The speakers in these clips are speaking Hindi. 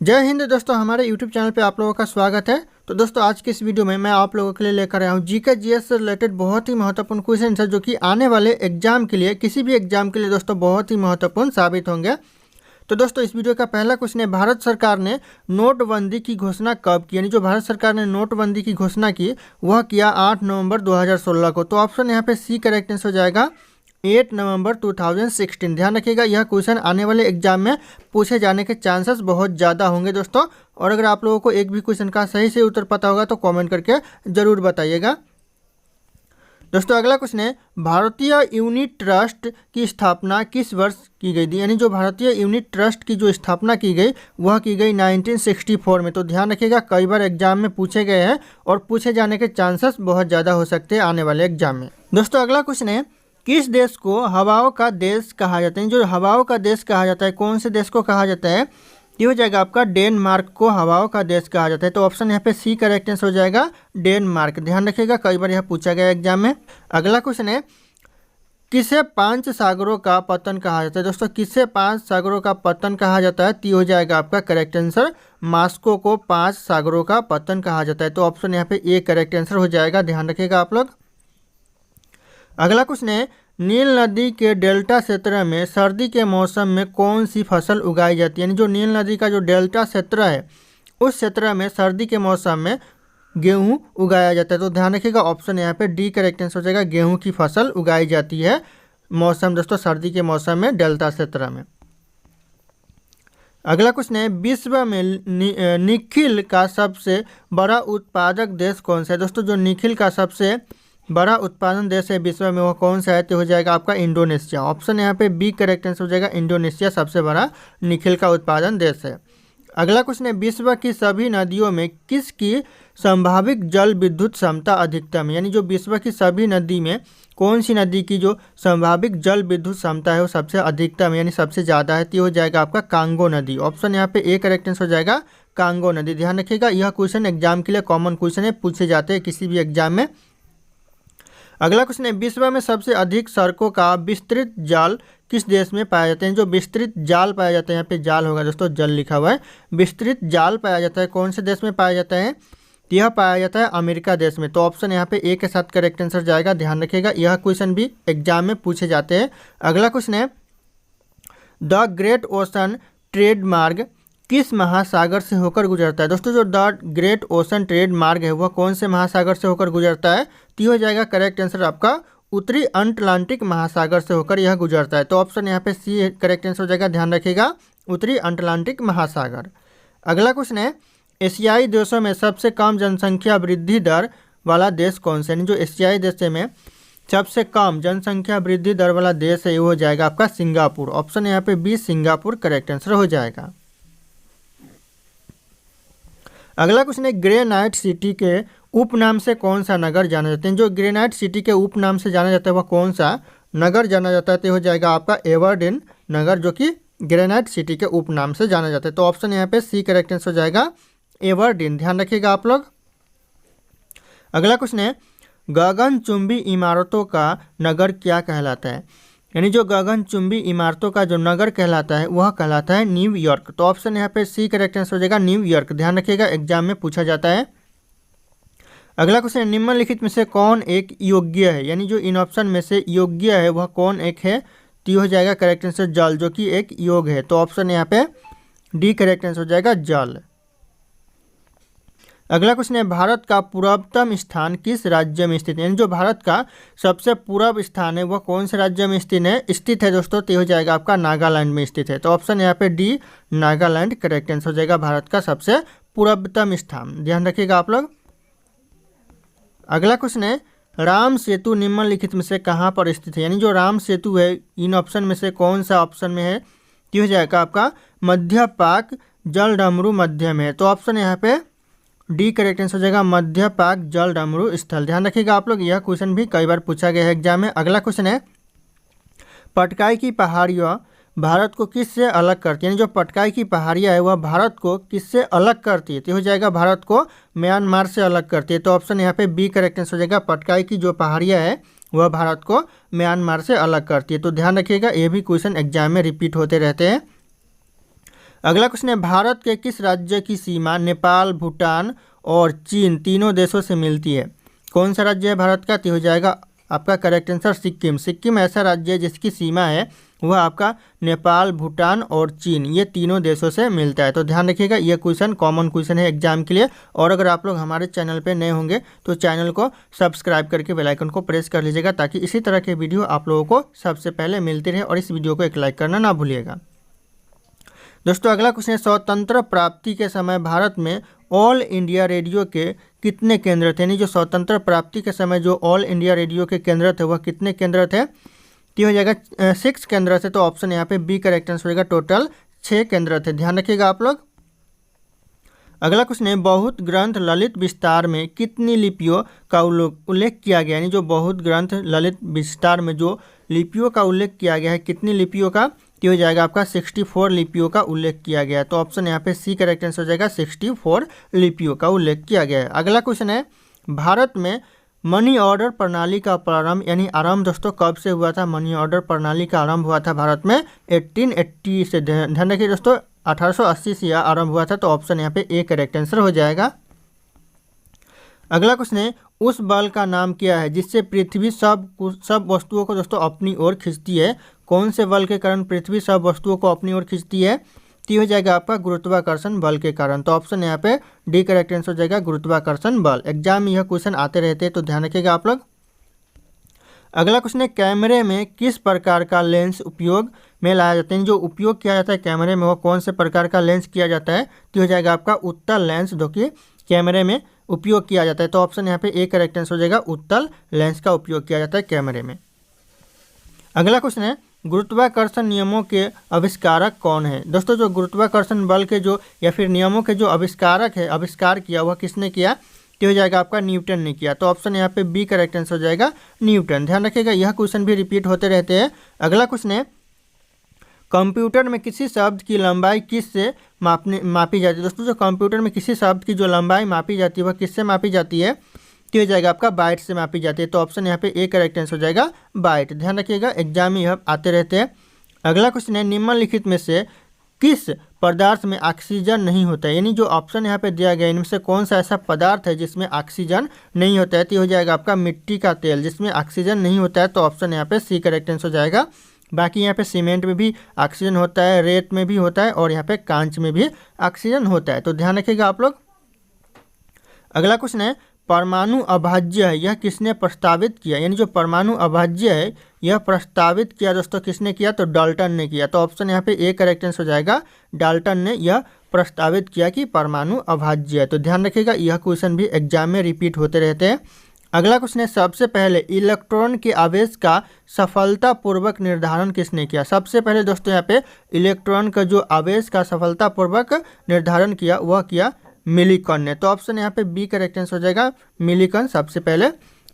जय हिंद दोस्तों, हमारे YouTube चैनल पे आप लोगों का स्वागत है। तो दोस्तों आज के इस वीडियो में मैं आप लोगों के लिए लेकर आया हूँ जीके जीएस से रिलेटेड बहुत ही महत्वपूर्ण क्वेश्चन है, जो कि आने वाले एग्जाम के लिए, किसी भी एग्जाम के लिए दोस्तों बहुत ही महत्वपूर्ण साबित होंगे। तो दोस्तों इस वीडियो का पहला क्वेश्चन है, भारत सरकार ने नोटबंदी की घोषणा कब की? यानी जो भारत सरकार ने नोटबंदी की घोषणा की वह किया 8 नवंबर 2016 को। तो ऑप्शन यहाँ पे सी करेक्ट आंसर हो जाएगा 8 नवंबर 2016। ध्यान रखिएगा, यह क्वेश्चन आने वाले एग्जाम में पूछे जाने के चांसेस बहुत ज़्यादा होंगे दोस्तों। और अगर आप लोगों को एक भी क्वेश्चन का सही से उत्तर पता होगा तो कमेंट करके ज़रूर बताइएगा। दोस्तों अगला क्वेश्चन है, भारतीय यूनिट ट्रस्ट की स्थापना किस वर्ष की गई थी? यानी जो भारतीय यूनिट ट्रस्ट की जो स्थापना की गई वह की गई 1964 में। तो ध्यान रखिएगा, कई बार एग्जाम में पूछे गए हैं और पूछे जाने के चांसेस बहुत ज़्यादा हो सकते हैं आने वाले एग्जाम में। दोस्तों अगला क्वेश्चन है, किस देश को हवाओं का देश कहा जाता है? जो हवाओं का देश कहा जाता है, कौन से देश को कहा जाता है? ये हो जाएगा आपका डेनमार्क को हवाओं का देश कहा जाता है। तो ऑप्शन यहाँ पे सी करेक्ट आंसर हो जाएगा डेनमार्क। ध्यान रखिएगा, कई बार यह पूछा गया एग्जाम में। अगला क्वेश्चन है, किसे 5 सागरों का पतन कहा जाता है? दोस्तों किसे 5 सागरों का पतन कहा जाता है? तो हो जाएगा आपका करेक्ट आंसर मॉस्को को 5 सागरों का पतन कहा जाता है। तो ऑप्शन यहाँ पे ए करेक्ट आंसर हो जाएगा। ध्यान रखिएगा आप लोग। अगला क्वेश्चन है, नील नदी के डेल्टा क्षेत्र में सर्दी के मौसम में कौन सी फसल उगाई जाती है? यानी जो नील नदी का जो डेल्टा क्षेत्र है उस क्षेत्र में सर्दी के मौसम में गेहूं उगाया जाता है। तो ध्यान रखिएगा, ऑप्शन यहाँ पे डी करेक्ट आंसर हो जाएगा, गेहूं की फसल उगाई जाती है मौसम दोस्तों सर्दी के मौसम में डेल्टा क्षेत्र में। अगला क्वेश्चन है, विश्व में निखिल का सबसे बड़ा उत्पादक देश कौन सा है? दोस्तों जो निखिल का सबसे बड़ा उत्पादन देश है विश्व में वह कौन सा है? तो हो जाएगा आपका इंडोनेशिया। ऑप्शन यहाँ पे बी करेक्ट आंसर हो जाएगा, इंडोनेशिया सबसे बड़ा निखिल का उत्पादन देश है। अगला क्वेश्चन है, विश्व की सभी नदियों में किसकी संभावित जल विद्युत क्षमता अधिकतम है? यानी जो विश्व की सभी नदी में कौन सी नदी की जो संभावित जल विद्युत क्षमता है वो सबसे अधिकतम है, यानी सबसे ज़्यादा है? तो हो जाएगा आपका कांगो नदी। ऑप्शन यहाँ पे ए करेक्ट आंसर हो जाएगा कांगो नदी। ध्यान रखिएगा, यह क्वेश्चन एग्जाम के लिए कॉमन क्वेश्चन है, पूछे जाते हैं किसी भी एग्जाम में। अगला क्वेश्चन है, विश्व में सबसे अधिक सड़कों का विस्तृत जाल किस देश में पाया जाता है? जो विस्तृत जाल पाया जाता है, यहाँ पे जाल होगा दोस्तों, जल लिखा हुआ है, विस्तृत जाल पाया जाता है कौन से देश में पाया जाता है? यह पाया जाता है अमेरिका देश में। तो ऑप्शन यहाँ पे ए के साथ करेक्ट आंसर जाएगा। ध्यान रखिएगा, यह क्वेश्चन भी एग्जाम में पूछे जाते हैं। अगला क्वेश्चन है, द ग्रेट ओशन ट्रेड मार्ग किस महासागर से होकर गुजरता है? दोस्तों जो द ग्रेट ओशन ट्रेड मार्ग है वह कौन से महासागर से होकर गुजरता है? तो हो जाएगा करेक्ट आंसर आपका उत्तरी अटलांटिक महासागर से होकर यह गुजरता है। तो ऑप्शन यहाँ पे सी करेक्ट आंसर हो जाएगा। ध्यान रखिएगा, उत्तरी अटलांटिक महासागर। अगला क्वेश्चन है, एशियाई देशों में सबसे कम जनसंख्या वृद्धि दर वाला देश कौन सा है? जो एशियाई देश में सबसे कम जनसंख्या वृद्धि दर वाला देश है वो हो जाएगा आपका सिंगापुर। ऑप्शन यहाँ पे बी सिंगापुर करेक्ट आंसर हो जाएगा। अगला क्वेश्चन है, ग्रेनाइट सिटी के उपनाम से कौन सा नगर जाना जाता है? जो ग्रेनाइट सिटी के उपनाम से जाना जाता है वह कौन सा नगर जाना जाता है? तो हो जाएगा आपका एवर्डिन नगर, जो कि ग्रेनाइट सिटी के उपनाम से जाना जाता है। तो ऑप्शन यहाँ पे सी करेक्ट आंसर हो जाएगा एवर्डिन। ध्यान रखिएगा आप लोग। अगला क्वेश्चन है, गगनचुंबी इमारतों का नगर क्या कहलाता है? यानी जो गगनचुंबी इमारतों का जो नगर कहलाता है वह कहलाता है न्यूयॉर्क। तो ऑप्शन यहाँ पे सी करेक्ट आंसर हो जाएगा न्यूयॉर्क। ध्यान रखिएगा, एग्जाम में पूछा जाता है। अगला क्वेश्चन, निम्नलिखित में से कौन एक योग्य है? यानी जो इन ऑप्शन में से योग्य है वह कौन एक है? तो हो जाएगा करेक्ट आंसर जल, जो कि एक योग है। तो ऑप्शन यहाँ पे डी करेक्ट आंसर हो जाएगा जल। अगला क्वेश्चन है, भारत का पूर्वतम स्थान किस राज्य में स्थित है? यानी जो भारत का सबसे पूर्व स्थान है वह कौन से राज्य में स्थित है दोस्तों? तो हो जाएगा आपका नागालैंड में स्थित है। तो ऑप्शन यहाँ पे डी नागालैंड करेक्ट आंसर हो जाएगा, भारत का सबसे पूर्वतम स्थान। ध्यान रखिएगा आप लोग। अगला क्वेश्चन है, राम सेतु निम्नलिखित में से कहाँ पर स्थित है? यानी जो राम सेतु है इन ऑप्शन में से कौन सा ऑप्शन में है? तो हो जाएगा आपका मध्य पाक जल डमरू मध्य में है। तो ऑप्शन यहाँ पे डी करेक्ट आंसर हो जाएगा मध्य पाक जल डमरू स्थल। ध्यान रखिएगा आप लोग, यह क्वेश्चन भी कई बार पूछा गया है एग्जाम में। अगला क्वेश्चन है, पटकाई की पहाड़ियाँ भारत को किससे अलग करती है? यानी जो पटकाई की पहाड़ियाँ है वह भारत को किससे अलग करती है? तो हो जाएगा भारत को म्यांमार से अलग करती है। तो ऑप्शन यहाँ पे बी करेक्ट आंसर हो जाएगा, पटकाई की जो पहाड़ियाँ है वह भारत को म्यांमार से अलग करती है। तो ध्यान रखिएगा, ये भी क्वेश्चन एग्जाम में रिपीट होते रहते हैं। अगला क्वेश्चन है, भारत के किस राज्य की सीमा नेपाल, भूटान और चीन तीनों देशों से मिलती है? कौन सा राज्य है भारत का? तो हो जाएगा आपका करेक्ट आंसर सिक्किम। सिक्किम ऐसा राज्य है जिसकी सीमा है वह आपका नेपाल, भूटान और चीन, ये तीनों देशों से मिलता है। तो ध्यान रखिएगा, ये क्वेश्चन कॉमन क्वेश्चन है एग्जाम के लिए। और अगर आप लोग हमारे चैनल पे नए होंगे तो चैनल को सब्सक्राइब करके बेल आइकन को प्रेस कर लीजिएगा, ताकि इसी तरह के वीडियो आप लोगों को सबसे पहले मिलते रहे। और इस वीडियो को एक लाइक करना ना भूलिएगा। दोस्तों अगला क्वेश्चन है, स्वतंत्र प्राप्ति के समय भारत में ऑल इंडिया रेडियो के कितने केंद्र थे? यानी जो स्वतंत्र प्राप्ति के समय जो ऑल इंडिया रेडियो के केंद्र थे वह कितने केंद्र थे? तो हो जाएगा 6 केंद्र थे। तो ऑप्शन यहाँ पे बी करेक्ट आंसर हो जाएगा, टोटल 6 केंद्र थे। ध्यान रखिएगा आप लोग। अगला क्वेश्चन है, बहुत ग्रंथ ललित विस्तार में कितनी लिपियों का उल्लेख किया गया? यानी जो बहुत ग्रंथ ललित विस्तार में जो लिपियों का उल्लेख किया गया है, कितनी लिपियों का? तो हो जाएगा आपका 64 लिपियों का उल्लेख किया गया है। तो ऑप्शन यहाँ पे सी करेक्ट आंसर हो जाएगा, 64 लिपियों का उल्लेख किया गया है। अगला क्वेश्चन है, भारत में मनी ऑर्डर प्रणाली का प्रारंभ यानी आरंभ दोस्तों कब से हुआ था? मनी ऑर्डर प्रणाली का आरंभ हुआ था भारत में 1880 से। ध्यान रखिए दोस्तों, 1880 से यह आरंभ हुआ था। तो ऑप्शन यहाँ पे ए करेक्ट आंसर हो जाएगा। अगला क्वेश्चन है, उस बल का नाम क्या है जिससे पृथ्वी सब वस्तुओं को दोस्तों अपनी ओर खींचती है? कौन से बल के कारण पृथ्वी सब वस्तुओं को अपनी ओर खींचती है? तो हो जाएगा आपका गुरुत्वाकर्षण बल के कारण। तो ऑप्शन यहाँ पे डी करेक्ट आंसर हो जाएगा, गुरुत्वाकर्षण बल। एग्जाम में यह क्वेश्चन आते रहते हैं, तो ध्यान रखिएगा आप लोग। अगला क्वेश्चन है, कैमरे में किस प्रकार का लेंस उपयोग में लाया जाता है? जो उपयोग किया जाता है कैमरे में वो कौन से प्रकार का लेंस किया जाता है? तो हो जाएगा आपका उत्तल लेंस, जो कि कैमरे में उपयोग किया जाता है। तो ऑप्शन यहाँ पे ए करेक्ट आंसर हो जाएगा, उत्तल लेंस का उपयोग किया जाता है कैमरे में। अगला क्वेश्चन है, गुरुत्वाकर्षण नियमों के आविष्कारक कौन है? दोस्तों जो गुरुत्वाकर्षण बल के जो या फिर नियमों के जो आविष्कारक है, आविष्कार किया वह किसने किया? तो हो जाएगा आपका न्यूटन ने किया। तो ऑप्शन यहाँ पे बी करेक्ट आंसर हो जाएगा, न्यूटन। ध्यान रखिएगा, यह क्वेश्चन भी रिपीट होते रहते हैं। अगला क्वेश्चन है, कंप्यूटर में किसी शब्द की लंबाई किस से मापी जाती है? दोस्तों जो कंप्यूटर में किसी शब्द की जो लंबाई मापी जाती है वह किससे मापी जाती है? तो हो जाएगा आपका बाइट से मापी जाती है। तो ऑप्शन यहाँ पे ए करेक्ट आंसर हो जाएगा, बाइट। ध्यान रखिएगा, एग्जाम में यह आते रहते हैं। अगला क्वेश्चन है, निम्नलिखित में से किस पदार्थ में ऑक्सीजन नहीं होता है? यानी जो ऑप्शन यहाँ पे दिया गया इनमें से कौन सा ऐसा पदार्थ है जिसमें ऑक्सीजन नहीं होता है? तो हो जाएगा आपका मिट्टी का तेल, जिसमें ऑक्सीजन नहीं होता है। तो ऑप्शन यहाँ पे सी करेक्ट आंसर हो जाएगा। बाकी यहाँ पे सीमेंट में भी ऑक्सीजन होता है, रेत में भी होता है और यहाँ पे कांच में भी ऑक्सीजन होता है। तो ध्यान रखिएगा आप लोग। अगला क्वेश्चन है, परमाणु अभाज्य है यह किसने प्रस्तावित किया? यानी जो परमाणु अभाज्य है यह प्रस्तावित किया दोस्तों किसने किया? तो डाल्टन ने किया। तो ऑप्शन यहाँ पे ए करेक्ट आंसर हो जाएगा, डाल्टन ने यह प्रस्तावित किया कि परमाणु अभाज्य है। तो ध्यान रखिएगा, यह क्वेश्चन भी एग्जाम में रिपीट होते रहते हैं। अगला क्वेश्चन है, सबसे पहले इलेक्ट्रॉन के आवेश का सफलतापूर्वक निर्धारण किसने किया? सबसे पहले दोस्तों यहाँ पे इलेक्ट्रॉन का जो आवेश का सफलतापूर्वक निर्धारण किया वह किया मिलिकन ने। तो ऑप्शन यहाँ पे बी करेक्ट आंसर हो जाएगा, मिलिकन सबसे पहले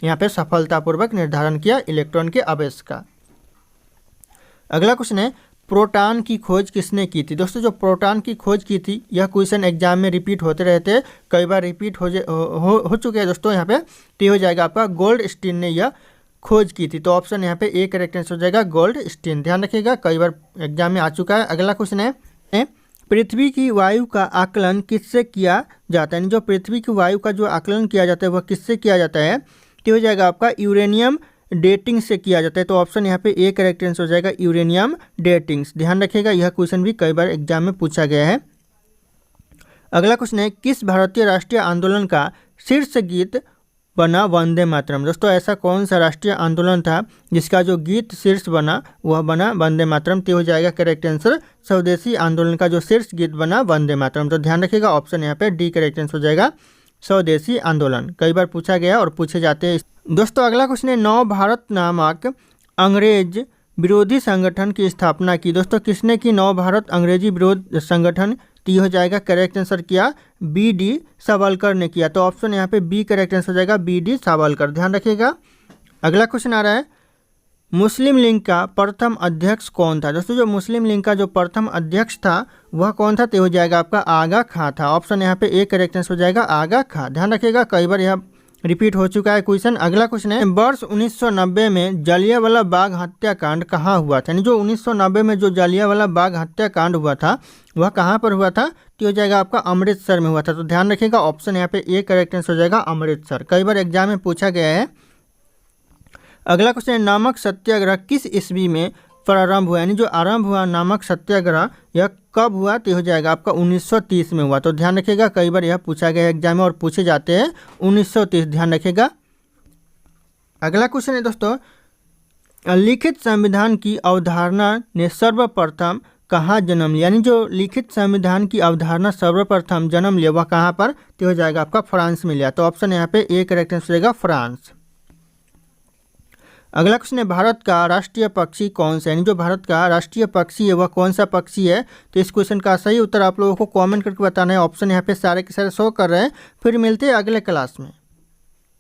यहाँ पे सफलतापूर्वक निर्धारण किया इलेक्ट्रॉन के आवेश का। अगला क्वेश्चन है, प्रोटॉन की खोज किसने की थी? दोस्तों जो प्रोटॉन की खोज की थी यह क्वेश्चन एग्जाम में रिपीट होते रहते हैं, कई बार रिपीट हो चुके हैं दोस्तों यहाँ पे। तो हो जाएगा आपका गोल्डस्टीन ने यह खोज की थी। तो ऑप्शन यहाँ पे ए करेक्ट आंसर हो जाएगा, गोल्डस्टीन। ध्यान रखिएगा, कई बार एग्जाम में आ चुका है। अगला क्वेश्चन है, पृथ्वी की वायु का आकलन किससे किया जाता है? जो पृथ्वी की वायु का जो आकलन किया जाता है वह किससे किया जाता है? तो हो जाएगा आपका यूरेनियम डेटिंग से किया जाता है। तो ऑप्शन यहाँ पे ए करेक्ट आंसर हो जाएगा, यूरेनियम डेटिंग्स। ध्यान रखिएगा, यह क्वेश्चन भी कई बार एग्जाम में पूछा गया है। अगला क्वेश्चन है, किस भारतीय राष्ट्रीय आंदोलन का शीर्ष गीत बना वंदे मातरम? दोस्तों ऐसा कौन सा राष्ट्रीय आंदोलन था जिसका जो गीत शीर्ष बना वह बना वंदे मातरम? तो हो जाएगा करेक्ट आंसर, स्वदेशी आंदोलन का जो शीर्ष गीत बना वंदे मातरम। तो ध्यान रखिएगा, ऑप्शन यहाँ पे डी करेक्ट आंसर हो जाएगा, स्वदेशी आंदोलन। कई बार पूछा गया और पूछे जाते हैं। दोस्तों अगला क्वेश्चन है, नव भारत नामक अंग्रेज विरोधी संगठन की स्थापना की? दोस्तों किसने की नव भारत अंग्रेजी विरोध संगठन? तो हो जाएगा करेक्ट आंसर किया बी डी सावरकर ने किया। तो ऑप्शन यहाँ पे बी करेक्ट आंसर हो जाएगा, बी डी सावरकर। ध्यान रखिएगा। अगला क्वेश्चन आ रहा है, मुस्लिम लीग का प्रथम अध्यक्ष कौन था? दोस्तों जो मुस्लिम लीग का जो प्रथम अध्यक्ष था वह कौन था? तो हो जाएगा आपका आगा खां था। ऑप्शन यहाँ पे ए करेक्ट आंसर हो जाएगा, आगा खां। ध्यान रखिएगा, कई बार यह रिपीट हो चुका है क्वेश्चन। अगला क्वेश्चन है, वर्ष 1990 में जलियांवाला बाग हत्याकांड कहाँ हुआ था? यानी जो 1990 में जो जलियांवाला बाग हत्याकांड हुआ था वह कहाँ पर हुआ था? तो हो जाएगा आपका अमृतसर में हुआ था। तो ध्यान रखिएगा, ऑप्शन यहाँ पे ए करेक्ट आंसर हो जाएगा अमृतसर। कई बार एग्जाम में पूछा गया है। अगला क्वेश्चन है, नमक सत्याग्रह किस ईस्वी में प्रारंभ हुआ? यानी जो आरंभ हुआ नमक सत्याग्रह यह कब हुआ? तो हो जाएगा आपका 1930 में हुआ। तो ध्यान रखिएगा, कई बार यह पूछा गया है एग्जाम में और पूछे जाते हैं 1930, ध्यान रखिएगा। अगला क्वेश्चन है दोस्तों, लिखित संविधान की अवधारणा ने सर्वप्रथम कहाँ जन्म लिया? यानी जो लिखित संविधान की अवधारणा सर्वप्रथम जन्म लिया वह कहाँ पर? तो हो जाएगा आपका फ्रांस में लिया। तो ऑप्शन यहाँ पे ए करेक्ट आंसर हो जाएगा फ्रांस। अगला क्वेश्चन है, भारत का राष्ट्रीय पक्षी कौन सा है? यानी जो भारत का राष्ट्रीय पक्षी है वह कौन सा पक्षी है? तो इस क्वेश्चन का सही उत्तर आप लोगों को कमेंट करके बताना है। ऑप्शन यहाँ पे सारे के सारे शो कर रहे हैं। फिर मिलते हैं अगले क्लास में।